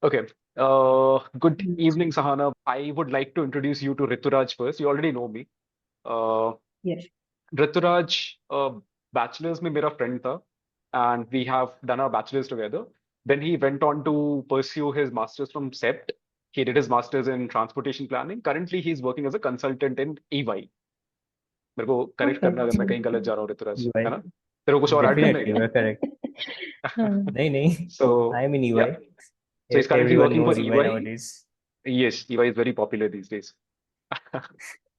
Okay. Good Mm. evening, Sahana. I would like to introduce you to Rituraj first. You already know me. Uh, Yes. Rituraj bachelor's में मेरा friend था, and we have done our bachelor's together. Then he went on to pursue his master's from CEPT. He did his master's in transportation planning. Currently, he's working as a consultant in EY. मेरे को correct Okay. करना अगर मैं कहीं गलत जा रहा हूँ, ऋतुराज, है EY. ना? तेरे को कुछ और ऐड करना है Definitely, क्या? you are correct. नहीं नहीं, So, I am in yeah. EY. So he's currently Everyone working for knows EY EY. nowadays. Yes, EY is very popular these days. Wow.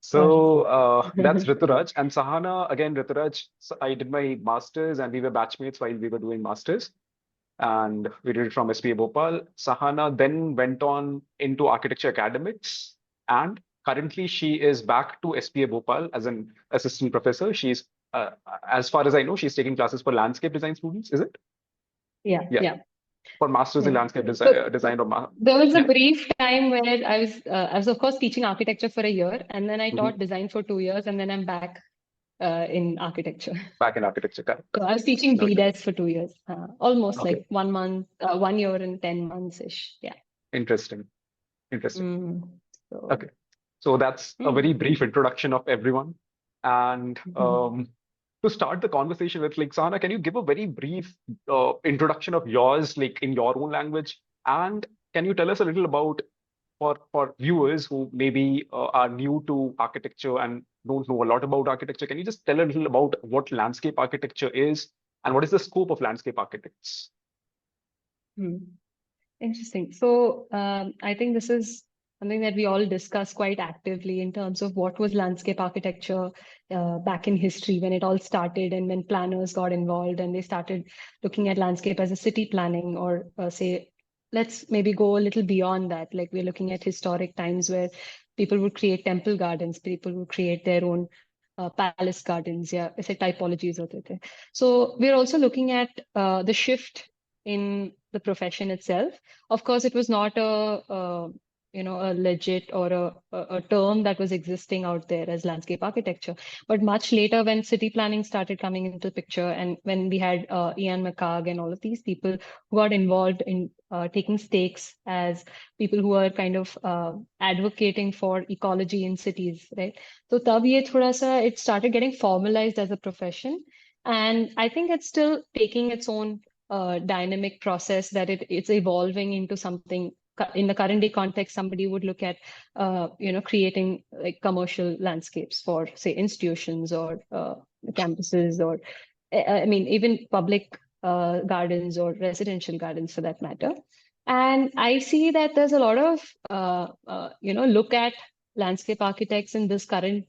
So that's Rituraj and Sahana. Again, Rituraj, so I did my master's and we were batchmates while we were doing masters. And we did it from SPA Bhopal. Sahana then went on into architecture academics. And currently she is back to SPA Bhopal as an assistant professor. She's, as far as I know, she's taking classes for landscape design students, is it? Yeah, Yeah, yeah, for masters in yeah. landscape So design or there was a yeah. brief time where I was of course teaching architecture for a year, and then I Mhm. taught design for 2 years, and then I'm back in architecture. Back in architecture, correct. So I was teaching Noted. BDES for 2 years, almost Okay, like 1 month, 1 year and 10 months ish. Yeah. interesting. Interesting. Mm. So. Okay. So that's a Mm. very brief introduction of everyone. And to start the conversation with, like, Sana, can you give a very brief introduction of yours, like in your own language? And can you tell us a little about, for viewers who maybe are new to architecture and don't know a lot about architecture, can you just tell a little about what landscape architecture is and what is the scope of landscape architects? Mm. Interesting. So I think this is something that we all discuss quite actively in terms of what was landscape architecture back in history when it all started and when planners got involved and they started looking at landscape as a city planning or say, let's maybe go a little beyond that. Like we're looking at historic times where people would create temple gardens, people would create their own palace gardens. Yeah, ऐसे typologies होते थे. So we're also looking at the shift in the profession itself. Of course, it was not a legit or a term that was existing out there as landscape architecture. But much later, when city planning started coming into the picture, and when we had Ian McCarg and all of these people who got involved in taking stakes as people who are kind of advocating for ecology in cities, right? So tab ye thoda sa it started getting formalized as a profession, and I think it's still taking its own dynamic process that it's evolving into something. In the current day context, somebody would look at creating like commercial landscapes for say institutions or campuses or I mean even public gardens or residential gardens for that matter. And I see that there's a lot of look at landscape architects in this current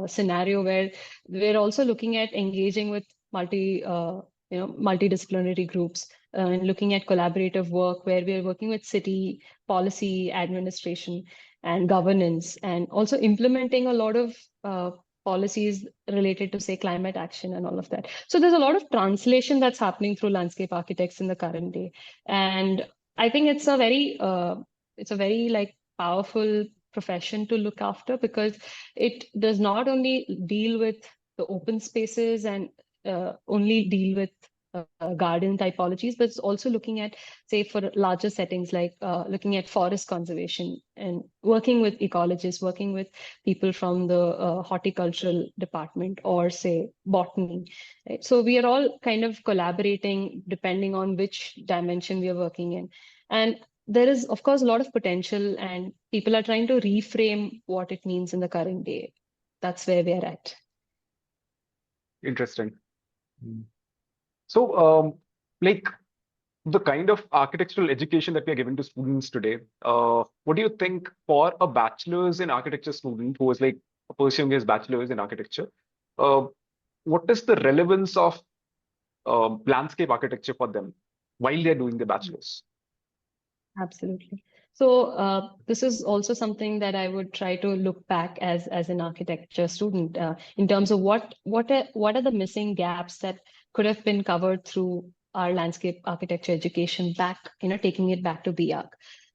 scenario where we're also looking at engaging with multidisciplinary groups and looking at collaborative work where we're working with city policy, administration, and governance, and also implementing a lot of policies related to, say, climate action and all of that. So there's a lot of translation that's happening through landscape architects in the current day, and I think it's a very like powerful profession to look after because it does not only deal with the open spaces and only deal with garden typologies, but it's also looking at, say, for larger settings like looking at forest conservation and working with ecologists, working with people from the horticultural department or, say, botany. Right? So we are all kind of collaborating depending on which dimension we are working in. And there is, of course, a lot of potential, and people are trying to reframe what it means in the current day. That's where we're at. Interesting. So, like the kind of architectural education that we are giving to students today, what do you think for a bachelor's in architecture student who is like pursuing his bachelor's in architecture, uh, what is the relevance of landscape architecture for them while they're doing the bachelor's? Absolutely. So this is also something that I would try to look back as an architecture student in terms of what are the missing gaps that could have been covered through our landscape architecture education back, taking it back to BArch.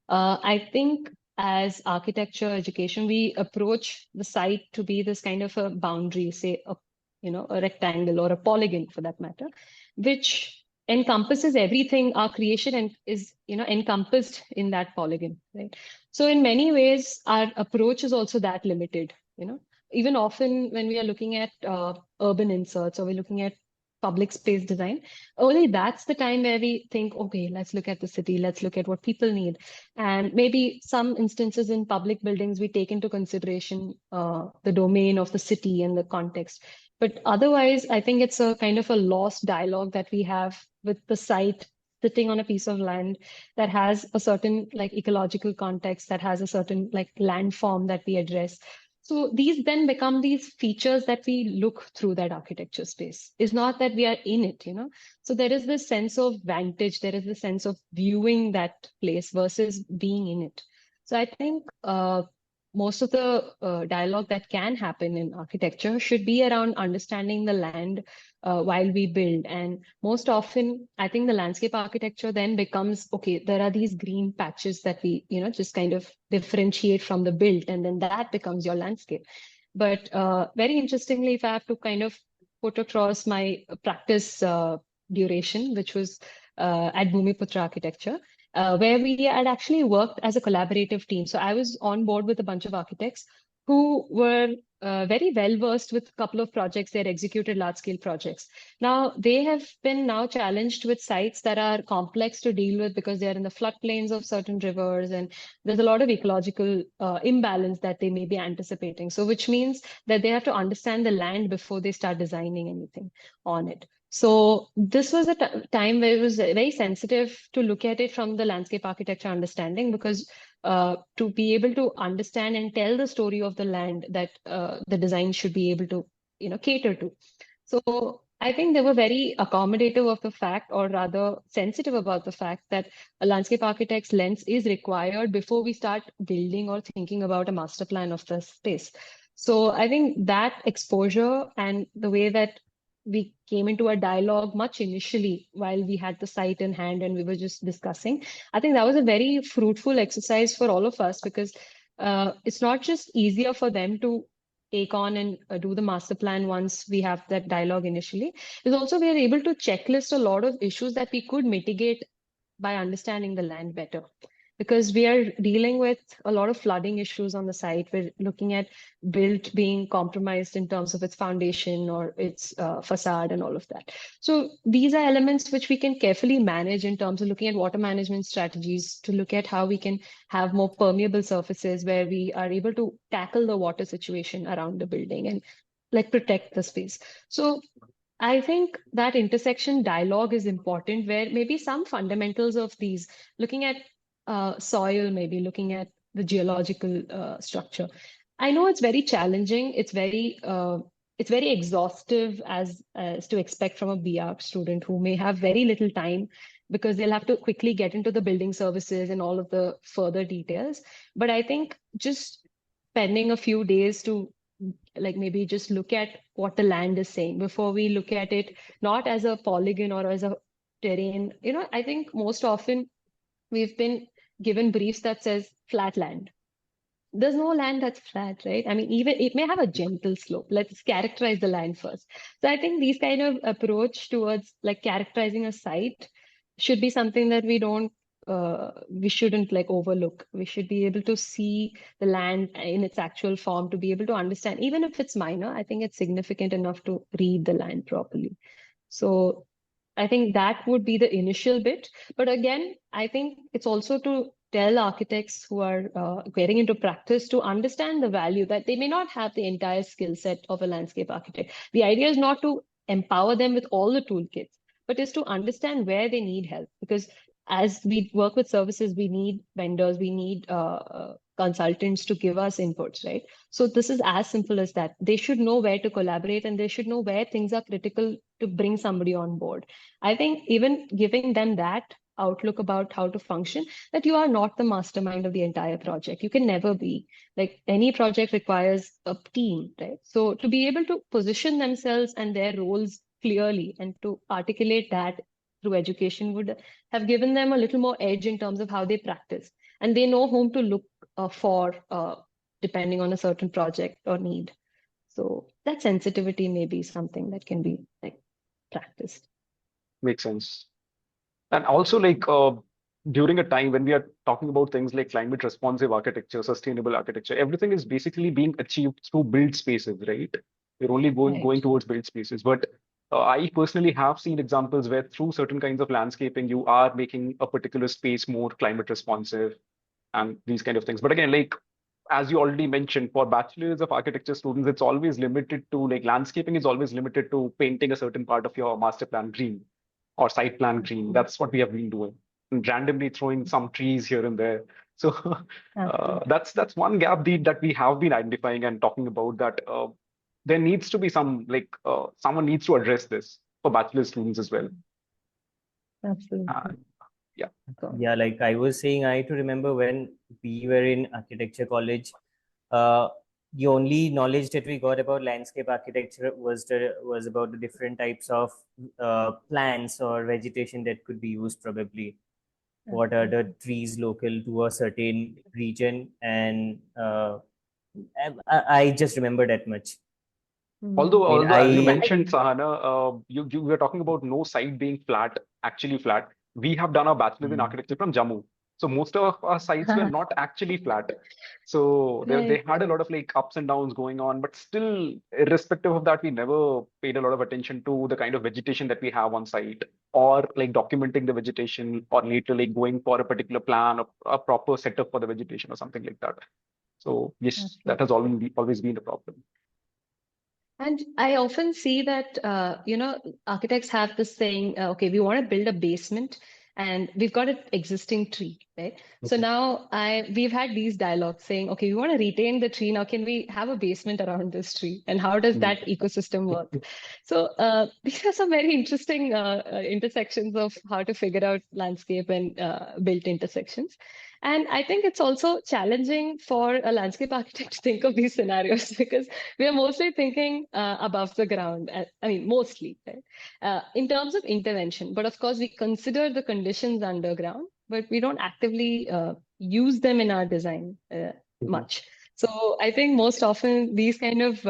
I think as architecture education, we approach the site to be this kind of a boundary, say a rectangle or a polygon for that matter, which encompasses everything. Our creation and is, encompassed in that polygon, right? So in many ways, our approach is also that limited, even often when we are looking at urban inserts or we're looking at public space design, only that's the time where we think, okay, let's look at the city, let's look at what people need. And maybe some instances in public buildings, we take into consideration the domain of the city and the context. But otherwise, I think it's a kind of a lost dialogue that we have with the site sitting on a piece of land that has a certain like ecological context, that has a certain like landform that we address. So these then become these features that we look through that architecture space. It's not that we are in it, So there is this sense of vantage, there is this sense of viewing that place versus being in it. So I think most of the dialogue that can happen in architecture should be around understanding the land while we build. And most often, I think the landscape architecture then becomes, okay, there are these green patches that we, just kind of differentiate from the built, and then that becomes your landscape. But very interestingly, if I have to kind of put across my practice duration, which was at Bhumiputra Architecture, where we had actually worked as a collaborative team. So I was on board with a bunch of architects who were very well versed with a couple of projects. They had executed large scale projects. Now they have been now challenged with sites that are complex to deal with because they are in the floodplains of certain rivers, and there's a lot of ecological imbalance that they may be anticipating. So which means that they have to understand the land before they start designing anything on it. So this was a time where it was very sensitive to look at it from the landscape architecture understanding, because to be able to understand and tell the story of the land that the design should be able to, cater to. So I think they were very accommodative of the fact, or rather sensitive about the fact, that a landscape architect's lens is required before we start building or thinking about a master plan of the space. So I think that exposure and the way that we came into a dialogue much initially while we had the site in hand and we were just discussing, I think that was a very fruitful exercise for all of us, because it's not just easier for them to take on and do the master plan once we have that dialogue initially. It's also we are able to checklist a lot of issues that we could mitigate by understanding the land better, because we are dealing with a lot of flooding issues on the site. We're looking at built being compromised in terms of its foundation or its facade and all of that. So these are elements which we can carefully manage in terms of looking at water management strategies, to look at how we can have more permeable surfaces where we are able to tackle the water situation around the building and like protect the space. So I think that intersection dialogue is important, where maybe some fundamentals of these, looking at soil, maybe looking at the geological structure. I know it's very challenging. It's very exhaustive as to expect from a BR student who may have very little time, because they'll have to quickly get into the building services and all of the further details. But I think just spending a few days to like maybe just look at what the land is saying before we look at it, not as a polygon or as a terrain. I think most often we've been given briefs that says flat land. There's no land that's flat, right? I mean, even it may have a gentle slope. Let's characterize the land first. So I think these kind of approach towards like characterizing a site should be something that we shouldn't like overlook. We should be able to see the land in its actual form to be able to understand, even if it's minor. I think it's significant enough to read the land properly. So I think that would be the initial bit. But again, I think it's also to tell architects who are getting into practice to understand the value that they may not have the entire skill set of a landscape architect. The idea is not to empower them with all the toolkits, but is to understand where they need help. Because as we work with services, we need vendors, we need consultants to give us inputs, right? So this is as simple as that. They should know where to collaborate, and they should know where things are critical to bring somebody on board. I think even giving them that outlook about how to function, that you are not the mastermind of the entire project. You can never be. Like any project requires a team, right? So to be able to position themselves and their roles clearly and to articulate that through education would have given them a little more edge in terms of how they practice. And they know whom to look for depending on a certain project or need. So that sensitivity may be something that can be like practiced. Makes sense. And also, like during a time when we are talking about things like climate responsive architecture, sustainable architecture, everything is basically being achieved through build spaces, right? We're only Right. going towards build spaces. But I personally have seen examples where through certain kinds of landscaping, you are making a particular space more climate responsive and these kind of things. But again, like as you already mentioned, for bachelor's of architecture students, it's always limited to like landscaping is always limited to painting a certain part of your master plan green or site plan green. Absolutely. That's what we have been doing, and randomly throwing some trees here and there. So Absolutely. that's one gap that we have been identifying and talking about that there needs to be some like someone needs to address this for bachelor students as well. Absolutely. Uh, yeah. So, Yeah, like I was saying, I to remember when we were in architecture college, uh, the only knowledge that we got about landscape architecture was about the different types of plants or vegetation that could be used probably. What are the trees local to a certain region, and I just remember that much. Although, I mean, as you I mentioned, Sahana, you were talking about no site being flat, actually flat. We have done our bachelor's in mm, architecture from Jammu, so most of our sites were not actually flat. So they right. had a lot of like ups and downs going on, but still, irrespective of that, we never paid a lot of attention to the kind of vegetation that we have on site, or like documenting the vegetation, or later like going for a particular plan or a proper setup for the vegetation or something like that. So yes, that has Absolutely. always been the problem. And I often see that, architects have this saying, okay, we want to build a basement and we've got an existing tree, right? So Okay. now we've had these dialogues saying, okay, we want to retain the tree. Now, can we have a basement around this tree? And how does Hmm. that ecosystem work? So these are some very interesting intersections of how to figure out landscape and built intersections. And I think it's also challenging for a landscape architect to think of these scenarios because we are mostly thinking above the ground. I mean, mostly, right? In terms of intervention. But of course, we consider the conditions underground, but we don't actively use them in our design Mhm. much. So I think most often these kind of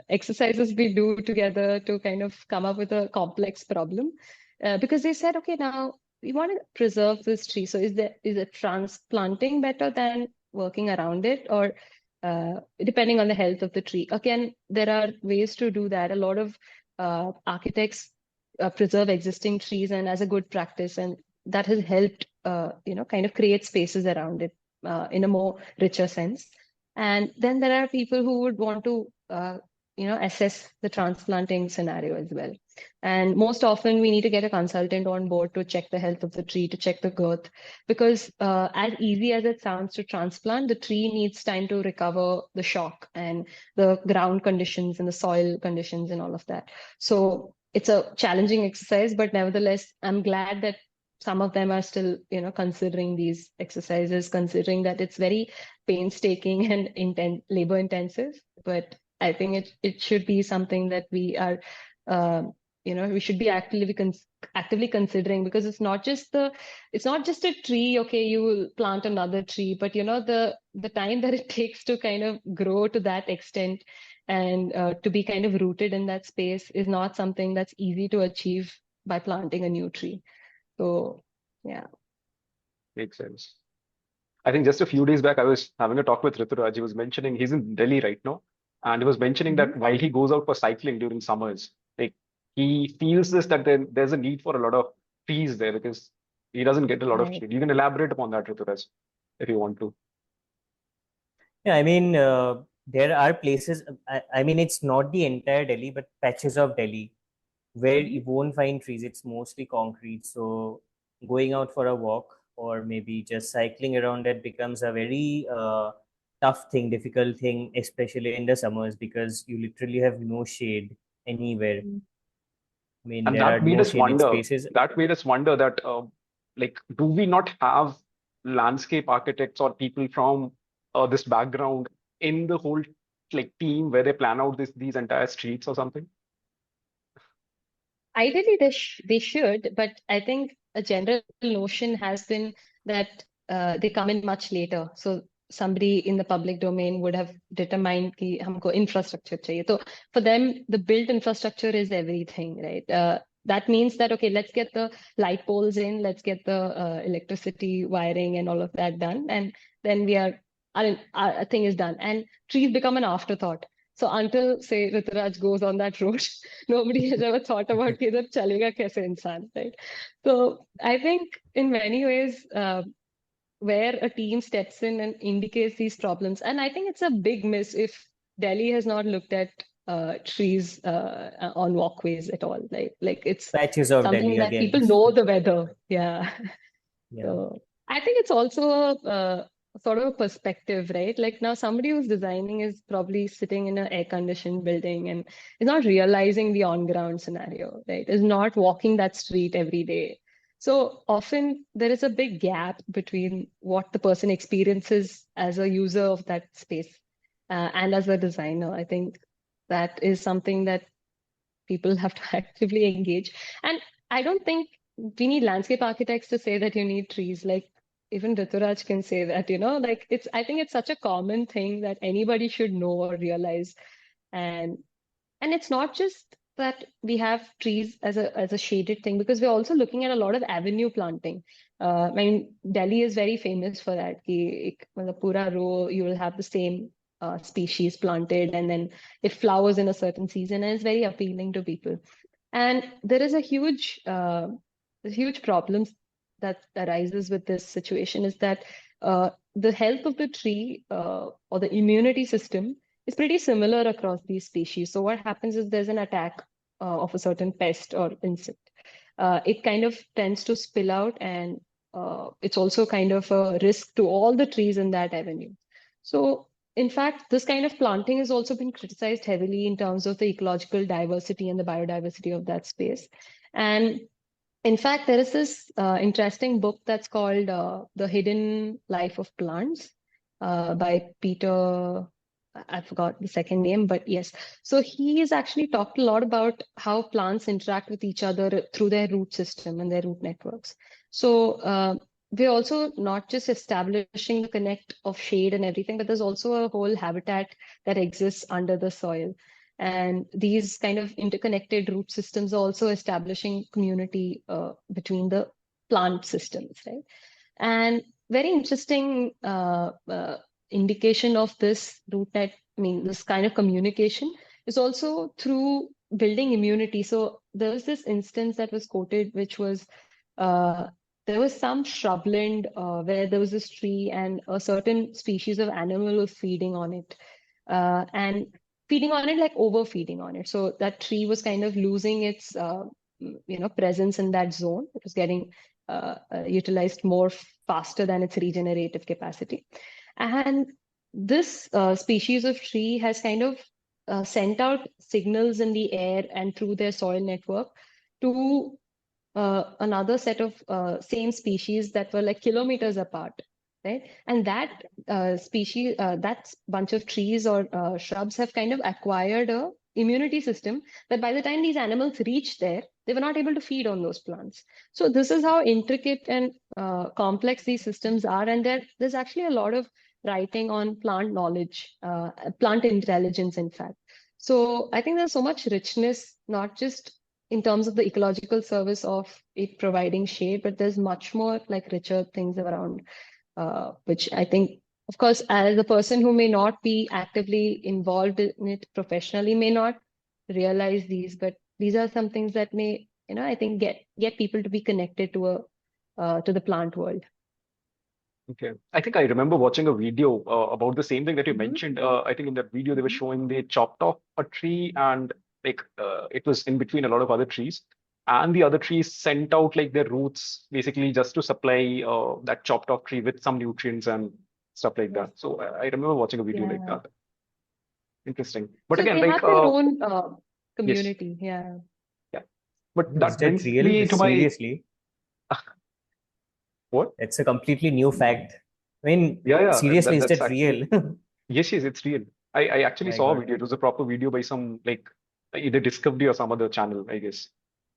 exercises we do together to kind of come up with a complex problem, because they said, okay, now we want to preserve this tree. So is it transplanting better than working around it, or depending on the health of the tree? Again, there are ways to do that. A lot of architects preserve existing trees, and as a good practice, and that has helped, kind of create spaces around it in a more richer sense. And then there are people who would want to, assess the transplanting scenario as well. And most often, we need to get a consultant on board to check the health of the tree, to check the growth, because as easy as it sounds to transplant, the tree needs time to recover the shock and the ground conditions and the soil conditions and all of that. So it's a challenging exercise, but nevertheless, I'm glad that some of them are still, considering these exercises, considering that it's very painstaking and labor intensive. But I think it should be something that we are, we should be actively considering, because it's not just a tree. Okay, you will plant another tree, but the time that it takes to kind of grow to that extent and to be kind of rooted in that space is not something that's easy to achieve by planting a new tree. So yeah. Makes sense. I think just a few days back, I was having a talk with Rituraj. He was mentioning he's in Delhi right now, and he was mentioning Mhm. that while he goes out for cycling during summers, like he feels this that there's a need for a lot of trees there because he doesn't get a lot of Right. shade. You can elaborate upon that, Rituraj, if you want to. yeah, I mean, there are places. I mean, it's not the entire Delhi, but patches of Delhi where Mhm. you won't find trees. It's mostly concrete. So going out for a walk or maybe just cycling around it becomes a very tough thing, difficult thing, especially in the summers because you literally have no shade anywhere. Mhm. I mean, And there are that made no us shaded wonder. spaces. That made us wonder that, like, do we not have landscape architects or people from this background in the whole like team where they plan out these entire streets or something? Ideally, they should, but I think a general notion has been that they come in much later. So somebody in the public domain would have determined कि हमको infrastructure चाहिए. So for them, the built infrastructure is everything, right? that means that, okay, let's get the light poles in, let's get the electricity wiring and all of that done. And then our thing is done. And trees become an afterthought. So until, say, Rituraj goes on that road, nobody has ever thought about कि इधर चलेगा कैसे इंसान, right? So I think in many ways, where a team steps in and indicates these problems, and I think it's a big miss if Delhi has not looked at trees on walkways at all. Like it's Patches of something Delhi that again. people know the weather. Yeah. Yeah. So I think it's also sort of a perspective, right? Like now somebody who's designing is probably sitting in an air-conditioned building and is not realizing the on-ground scenario, right? Is not walking that street every day. So often there is a big gap between what the person experiences as a user of that space and as a designer. I think that is something that people have to actively engage. And I don't think we need landscape architects to say that you need trees. Like even Rituraj can say that, like I think it's such a common thing that anybody should know or realize. And it's not just that we have trees as a shaded thing, because we're also looking at a lot of avenue planting. I mean, Delhi is very famous for that. Ki ek, pura row, you will have the same species planted, and then it flowers in a certain season, and it's very appealing to people. And there is a huge problem that arises with this situation is that the health of the tree or the immunity system is pretty similar across these species. So what happens is there's an attack of a certain pest or insect. It kind of tends to spill out, and it's also kind of a risk to all the trees in that avenue. So in fact, this kind of planting has also been criticized heavily in terms of the ecological diversity and the biodiversity of that space. And in fact, there is this interesting book that's called The Hidden Life of Plants by Peter, I forgot the second name, but yes. So he has actually talked a lot about how plants interact with each other through their root system and their root networks. So we're also not just establishing the connect of shade and everything, but there's also a whole habitat that exists under the soil. And these kind of interconnected root systems are also establishing community between the plant systems, right? And very interesting indication of this root net, I mean, this kind of communication is also through building immunity. So there was this instance that was quoted, which was there was some shrubland where there was this tree and a certain species of animal was feeding on it. And feeding on it, like overfeeding on it. So that tree was kind of losing its presence in that zone. It was getting utilized more faster than its regenerative capacity. And this species of tree has kind of sent out signals in the air and through their soil network to another set of same species that were like kilometers apart, right? And that species, that bunch of trees or shrubs have kind of acquired a immunity system that by the time these animals reach there, they were not able to feed on those plants. So this is how intricate and complex these systems are. And there's actually a lot of writing on plant knowledge, plant intelligence, in fact. So I think there's so much richness, not just in terms of the ecological service of it providing shade, but there's much more like richer things around, which I think, of course, as a person who may not be actively involved in it professionally, may not realize these, but these are some things that may, I think get people to be connected to the plant world. Okay. I think I remember watching a video about the same thing that you Mhm. mentioned. I think in that video they were showing they chopped off a tree and like it was in between a lot of other trees. And the other trees sent out like their roots basically just to supply that chopped off tree with some nutrients and stuff like that. So I remember watching a video like Yeah. that. Interesting. But So again, they like have their own yes, community. Yeah. yeah. But Is that that brings real? me to my Seriously? what? It's a completely new fact. I mean, Yeah, seriously, is that's that real? yes, it's real. I actually My saw a God. video. It was a proper video by some like either Discovery or some other channel, I guess.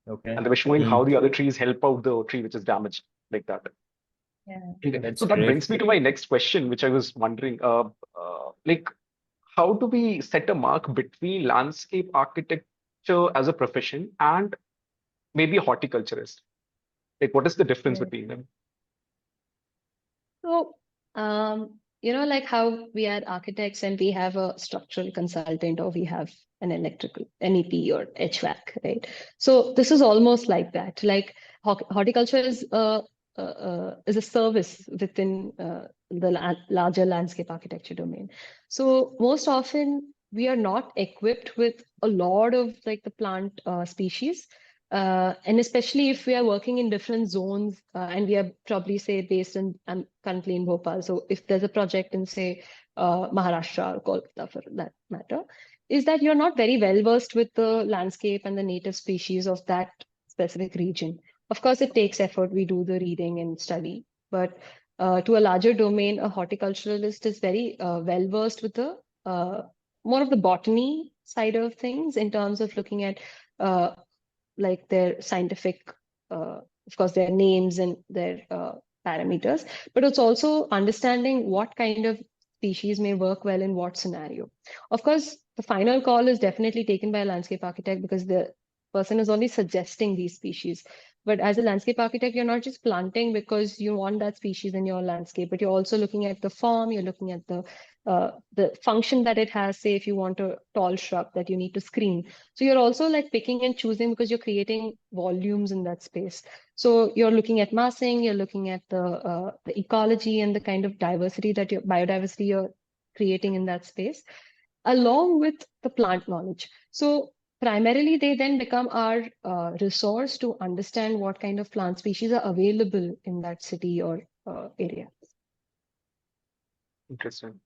Okay. And they were showing Hmm. how the other trees help out the tree which is damaged, like that. Yeah. Okay. That's So that great. brings me to my next question, which I was wondering, like, how do we set a mark between landscape architecture as a profession and maybe a horticulturist? Like, what is the difference Right. between them? So, like how we are architects and we have a structural consultant or we have an electrical NEP or HVAC, right? So this is almost like that. Like horticulture is a service within the larger landscape architecture domain. So most often we are not equipped with a lot of like the plant species. And especially if we are working in different zones and we are probably say based in, I'm currently in Bhopal. So if there's a project in say Maharashtra or Kolkata for that matter, is that you're not very well versed with the landscape and the native species of that specific region. Of course, it takes effort. We do the reading and study, but to a larger domain, a horticulturalist is very well versed with the more of the botany side of things in terms of looking at uh, like their scientific, of course, their names and their parameters, but it's also understanding what kind of species may work well in what scenario. Of course, the final call is definitely taken by a landscape architect because the person is only suggesting these species. But as a landscape architect, you're not just planting because you want that species in your landscape, but you're also looking at the form, you're looking at the function that it has. Say, if you want a tall shrub that you need to screen, so you're also like picking and choosing because you're creating volumes in that space. So you're looking at massing, you're looking at the ecology and the kind of diversity that biodiversity you're creating in that space, along with the plant knowledge. So primarily, they then become our resource to understand what kind of plant species are available in that city or area. Interesting.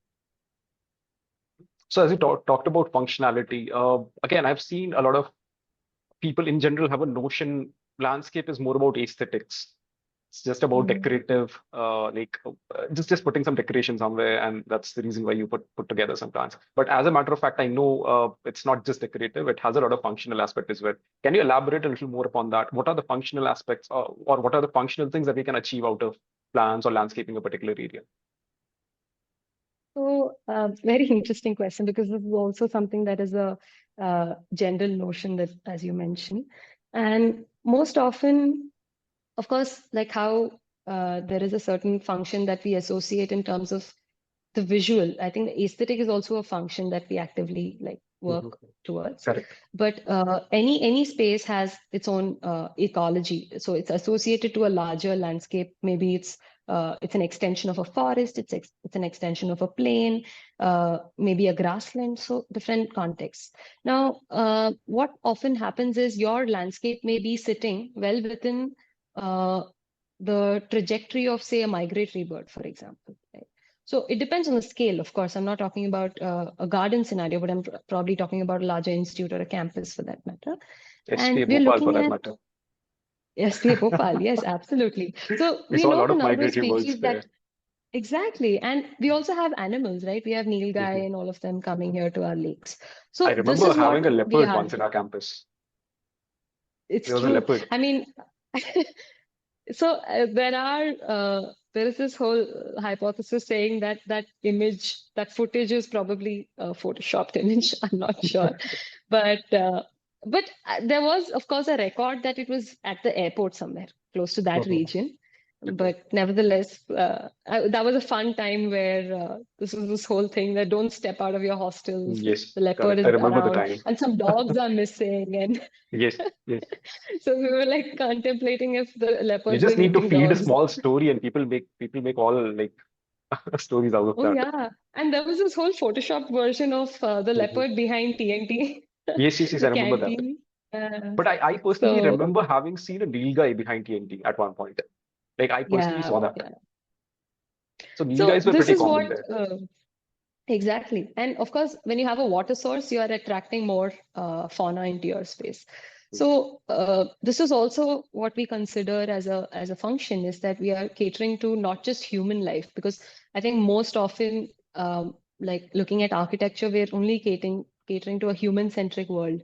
So as you talked about functionality, again, I've seen a lot of people in general have a notion landscape is more about aesthetics. It's just about decorative, just putting some decoration somewhere, and that's the reason why you put together some plants. But as a matter of fact, I know it's not just decorative; it has a lot of functional aspect as well. Can you elaborate a little more upon that? What are the functional aspects, or what are the functional things that we can achieve out of plants or landscaping a particular area? So, very interesting question because this is also something that is a general notion that, as you mentioned, and most often, of course, like how there is a certain function that we associate in terms of the visual. I think the aesthetic is also a function that we actively like work towards. Correct. But any space has its own ecology, so it's associated to a larger landscape. Maybe it's an extension of a forest, it's an extension of a plain, maybe a grassland, so different contexts. Now, what often happens is your landscape may be sitting well within the trajectory of, say, a migratory bird, for example. Right? So it depends on the scale, of course. I'm not talking about a garden scenario, but I'm probably talking about a larger institute or a campus for that matter. SPA And we're Bhopal for looking that at matter. SPA Bhopal, yes, absolutely. So We we saw a know lot the of number of migratory birds species there. that exactly, and we also have animals, right? We have nilgai Mhm. and all of them coming here to our lakes. I So this remember is having what a we leopard are. once in our campus. It's There was a true. leopard. I mean, so there is this whole hypothesis saying that that footage is probably a photoshopped image. I'm not sure, but there was, of course, a record that it was at the airport somewhere close to that Okay. region. But nevertheless, that was a fun time where this was this whole thing that don't step out of your hostels. Yes, The leopard correct. I is remember the around, time. and some dogs are missing, and Yes, yes. so we were like contemplating if the You leopards were just need to eating feed a dogs. small story, and people make all like stories out of Oh that. yeah, and there was this whole Photoshop version of the Mhm. leopard behind TNT, Yes, yes, yes. I the remember that. canteen. But I personally So remember having seen a Nilgai behind TNT at one point. Like I personally yeah, saw that. yeah. So So Nilgais were this pretty is common what there. exactly, and of course, when you have a water source, you are attracting more fauna into your space. So this is also what we consider as a function is that we are catering to not just human life, because I think most often, like looking at architecture, we're only catering to a human-centric world,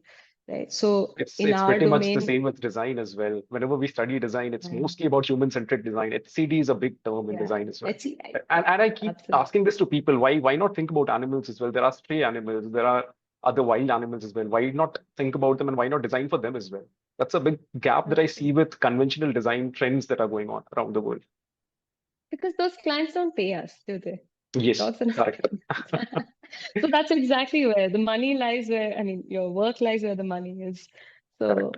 right? So It's in it's our pretty much the domain, same with design as well. Whenever we study design, it's uh, mostly about human-centric design. HCD is a big term in yeah, design as well. let's see, And I keep absolutely. asking this to people, why not think about animals as well? There are stray animals, there are other wild animals as well. Why not think about them and why not design for them as well? That's a big gap that I see with conventional design trends that are going on around the world. Because those clients don't pay us, do they? Yes, Dogs are not correct. So that's exactly where the money lies, where, I mean, your work lies where the money is. So Correct.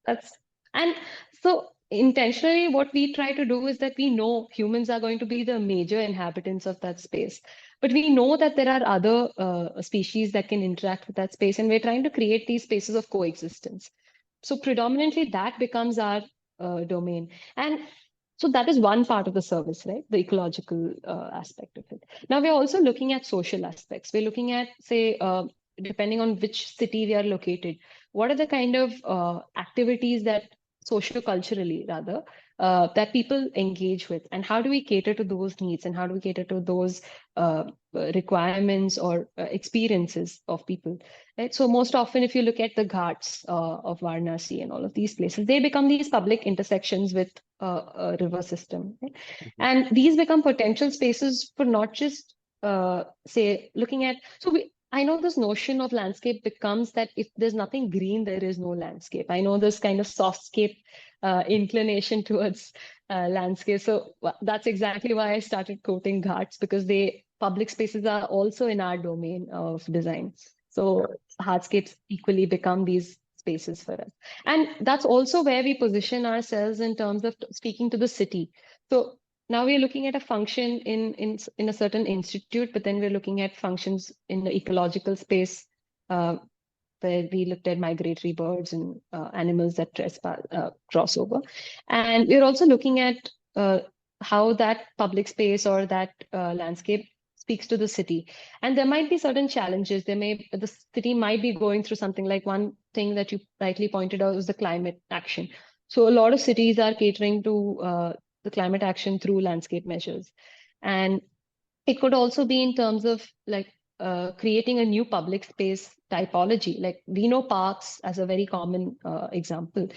that's, and so intentionally, what we try to do is that we know humans are going to be the major inhabitants of that space. But we know that there are other species that can interact with that space, and we're trying to create these spaces of coexistence. So predominantly that becomes our domain. And so that is one part of the service, right? The ecological aspect of it. Now we're also looking at social aspects. We're looking at, say, depending on which city we are located, what are the kind of activities that socio-culturally rather that people engage with, and how do we cater to those needs, and how do we cater to those requirements or experiences of people, right? So most often, if you look at the ghats of Varanasi and all of these places, they become these public intersections with a river system, right? And these become potential spaces for not just say looking at, so I know this notion of landscape becomes that if there's nothing green, there is no landscape. I know this kind of softscape inclination towards landscape. So that's exactly why I started quoting ghats, because public spaces are also in our domain of design. So hardscapes equally become these spaces for us. And that's also where we position ourselves in terms of speaking to the city. So now we're looking at a function in a certain institute, but then we're looking at functions in the ecological space, where we looked at migratory birds and animals that cross over. And we're also looking at how that public space or that landscape speaks to the city. And there might be certain challenges. The city might be going through something, like one thing that you rightly pointed out was the climate action. So a lot of cities are catering to the climate action through landscape measures. And it could also be in terms of like creating a new public space typology. Like we know parks as a very common example.